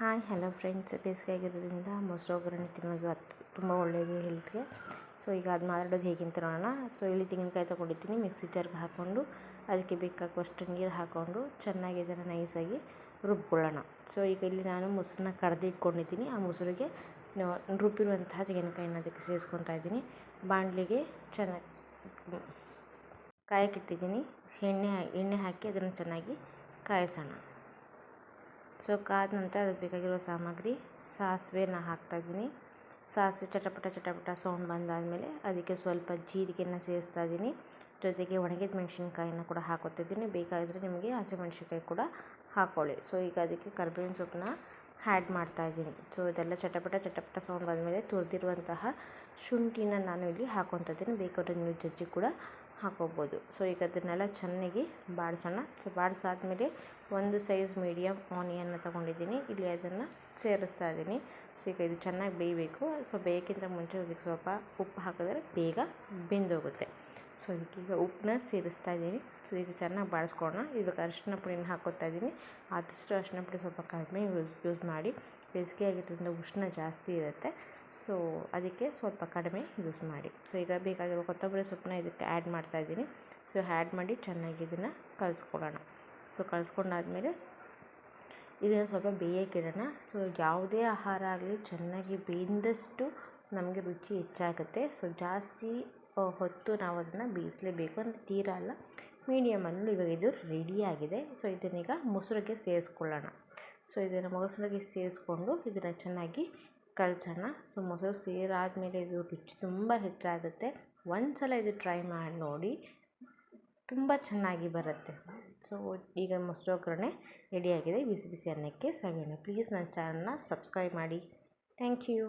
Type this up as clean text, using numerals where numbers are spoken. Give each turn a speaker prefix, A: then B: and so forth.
A: Hi hello friends, ಬೇಸಿಗೆ ಆಗಿರೋದ್ರಿಂದ ಮೊಸರು ಒಗ್ಗರಣೆ ತಿನ್ನೋದು ತುಂಬ ಒಳ್ಳೆಯದು ಹೆಲ್ತ್ಗೆ. ಸೊ ಈಗ ಅದು ಮಾಡೋದು ಹೇಗೆ ಅಂತ ನೋಡೋಣ. ಸೊ ಇಲ್ಲಿ ತೆಂಗಿನಕಾಯಿ ತೊಗೊಂಡಿದ್ದೀನಿ, ಮಿಕ್ಸಿ ಜಾರ್ಗೆ ಹಾಕ್ಕೊಂಡು ಅದಕ್ಕೆ ಬೇಕಾಗುವಷ್ಟು ನೀರು ಹಾಕ್ಕೊಂಡು ಚೆನ್ನಾಗಿ ಇದನ್ನು ನೈಸಾಗಿ ರುಬ್ಕೊಳ್ಳೋಣ. ಸೊ ಈಗ ಇಲ್ಲಿ ನಾನು ಮೊಸರನ್ನ ಕರೆದು ಇಟ್ಕೊಂಡಿದ್ದೀನಿ. ಆ ಮೊಸರಿಗೆ ರುಬ್ಬಿರುವಂತಹ ತೆಂಗಿನಕಾಯಿನ ಅದಕ್ಕೆ ಸೇರಿಸ್ಕೊತಾ ಇದ್ದೀನಿ. ಬಾಣಲಿಗೆ ಚೆನ್ನಾಗಿ ಕಾಯಕ್ಕಿಟ್ಟಿದ್ದೀನಿ. ಎಣ್ಣೆ ಹಾಕಿ ಅದನ್ನು ಚೆನ್ನಾಗಿ ಕಾಯಿಸೋಣ. ಸೊ ಕಾದ ನಂತರ ಅದಕ್ಕೆ ಬೇಕಾಗಿರುವ ಸಾಮಗ್ರಿ ಸಾಸಿವೆನ ಹಾಕ್ತಾಯಿದ್ದೀನಿ. ಸಾಸಿವೆ ಚಟಪಟ ಸೌಂಡ್ ಬಂದಾದಮೇಲೆ ಅದಕ್ಕೆ ಸ್ವಲ್ಪ ಜೀರಿಗೆನ ಸೇರಿಸ್ತಾ ಇದ್ದೀನಿ. ಜೊತೆಗೆ ಒಣಗಿದ ಮೆಣಸಿನ್ಕಾಯಿನ ಕೂಡ ಹಾಕೋತಿದ್ದೀನಿ. ಬೇಕಾದರೆ ನಿಮಗೆ ಹಸಿಮೆಣಸಿನ್ಕಾಯಿ ಕೂಡ ಹಾಕ್ಕೊಳ್ಳಿ. ಸೊ ಈಗ ಅದಕ್ಕೆ ಕರಿಬೇವಿನ ಸೊಪ್ಪನ್ನ ಆ್ಯಡ್ ಮಾಡ್ತಾಯಿದ್ದೀನಿ. ಸೊ ಇದೆಲ್ಲ ಚಟಪಟ ಸೌಂಡ್ ಬಂದಮೇಲೆ ತುರಿದಿರುವಂತಹ ಶುಂಠಿನ ನಾನು ಇಲ್ಲಿ ಹಾಕ್ಕೊತಾ ಇದ್ದೀನಿ. ಬೇಕಾದರೆ ನೀವು ಜಜ್ಜಿ ಕೂಡ ಹಾಕೋಬೋದು. ಸೊ ಈಗ ಅದನ್ನೆಲ್ಲ ಚೆನ್ನಾಗಿ ಬಾಡಿಸೋಣ. ಸೊ ಬಾಡಿಸಾದ್ಮೇಲೆ ಒಂದು ಸೈಜ್ ಮೀಡಿಯಮ್ ಆನಿಯನ್ನ ತೊಗೊಂಡಿದ್ದೀನಿ. ಇಲ್ಲಿ ಅದನ್ನು ಸೇರಿಸ್ತಾ ಇದ್ದೀನಿ. ಸೊ ಈಗ ಇದು ಚೆನ್ನಾಗಿ ಬೇಯಬೇಕು. ಸೊ ಬೇಯೋಕ್ಕಿಂತ ಮುಂಚೆ ಅದಕ್ಕೆ ಸ್ವಲ್ಪ ಉಪ್ಪು ಹಾಕಿದ್ರೆ ಬೇಗ ಬೆಂದೋಗುತ್ತೆ. ಸೊ ಇದಕ್ಕೀಗ ಉಪ್ಪನ್ನ ಸೇರಿಸ್ತಾ ಇದ್ದೀನಿ. ಸೊ ಈಗ ಚೆನ್ನಾಗಿ ಬಾಡಿಸ್ಕೊಳ್ಳೋಣ. ಇವಾಗ ಅರಿಶಿನ ಪುಡಿನ ಹಾಕ್ಕೊತಾ ಇದ್ದೀನಿ. ಆದಷ್ಟು ಅರಿಶಿನ ಪುಡಿ ಸ್ವಲ್ಪ ಕಡಿಮೆ ಯೂಸ್ ಮಾಡಿ. ಬೇಸಿಗೆ ಆಗಿರೋದ್ರಿಂದ ಉಷ್ಣ ಜಾಸ್ತಿ ಇರುತ್ತೆ. ಸೊ ಅದಕ್ಕೆ ಸ್ವಲ್ಪ ಕಡಿಮೆ ಯೂಸ್ ಮಾಡಿ. ಸೊ ಈಗ ಬೇಕಾಗಿರೋ ಕೊತ್ತಂಬರಿ ಸೊಪ್ಪನ್ನ ಇದಕ್ಕೆ ಆ್ಯಡ್ ಮಾಡ್ತಾಯಿದ್ದೀನಿ. ಸೊ ಆ್ಯಡ್ ಮಾಡಿ ಚೆನ್ನಾಗಿ ಇದನ್ನು ಕಲಿಸ್ಕೊಳ್ಳೋಣ. ಸೊ ಕಲಿಸ್ಕೊಂಡಾದ್ಮೇಲೆ ಇದನ್ನು ಸ್ವಲ್ಪ ಬೇಯೋಕ್ಕಿಡೋಣ. ಸೊ ಯಾವುದೇ ಆಹಾರ ಆಗಲಿ ಚೆನ್ನಾಗಿ ಬೇಯಿದಷ್ಟು ನಮಗೆ ರುಚಿ ಹೆಚ್ಚಾಗುತ್ತೆ. ಸೊ ಜಾಸ್ತಿ ಹೊತ್ತು ನಾವು ಅದನ್ನು ಬೇಯಿಸಲೇಬೇಕು ಅಂದರೆ ತೀರಾ ಅಲ್ಲ, ಮೀಡಿಯಮಲ್ಲಿ. ಇವಾಗ ಇದು ರೆಡಿಯಾಗಿದೆ. ಸೊ ಇದನ್ನೀಗ ಮೊಸರಿಗೆ ಸೇರಿಸ್ಕೊಳ್ಳೋಣ. ಸೊ ಇದನ್ನು ಮೊಸರಿಗೆ ಸೇರಿಸ್ಕೊಂಡು ಇದನ್ನು ಚೆನ್ನಾಗಿ ಕಲಸೋಣ. ಸೊ ಮೊಸರು ಸೇರಾದಮೇಲೆ ಇದು ರುಚಿ ತುಂಬ ಹೆಚ್ಚಾಗುತ್ತೆ. ಒಂದು ಸಲ ಇದು ಟ್ರೈ ಮಾಡಿ ನೋಡಿ, ತುಂಬ ಚೆನ್ನಾಗಿ ಬರುತ್ತೆ. ಸೊ ಈಗ ಮೊಸರು ಒಗ್ಗರಣೆ ರೆಡಿಯಾಗಿದೆ. ಬಿಸಿ ಬಿಸಿ ಅನ್ನಕ್ಕೆ ಸವಿಯೋಣ. ಪ್ಲೀಸ್ ನನ್ನ ಚಾನಲ್ನ ಸಬ್ಸ್ಕ್ರೈಬ್ ಮಾಡಿ. Thank you.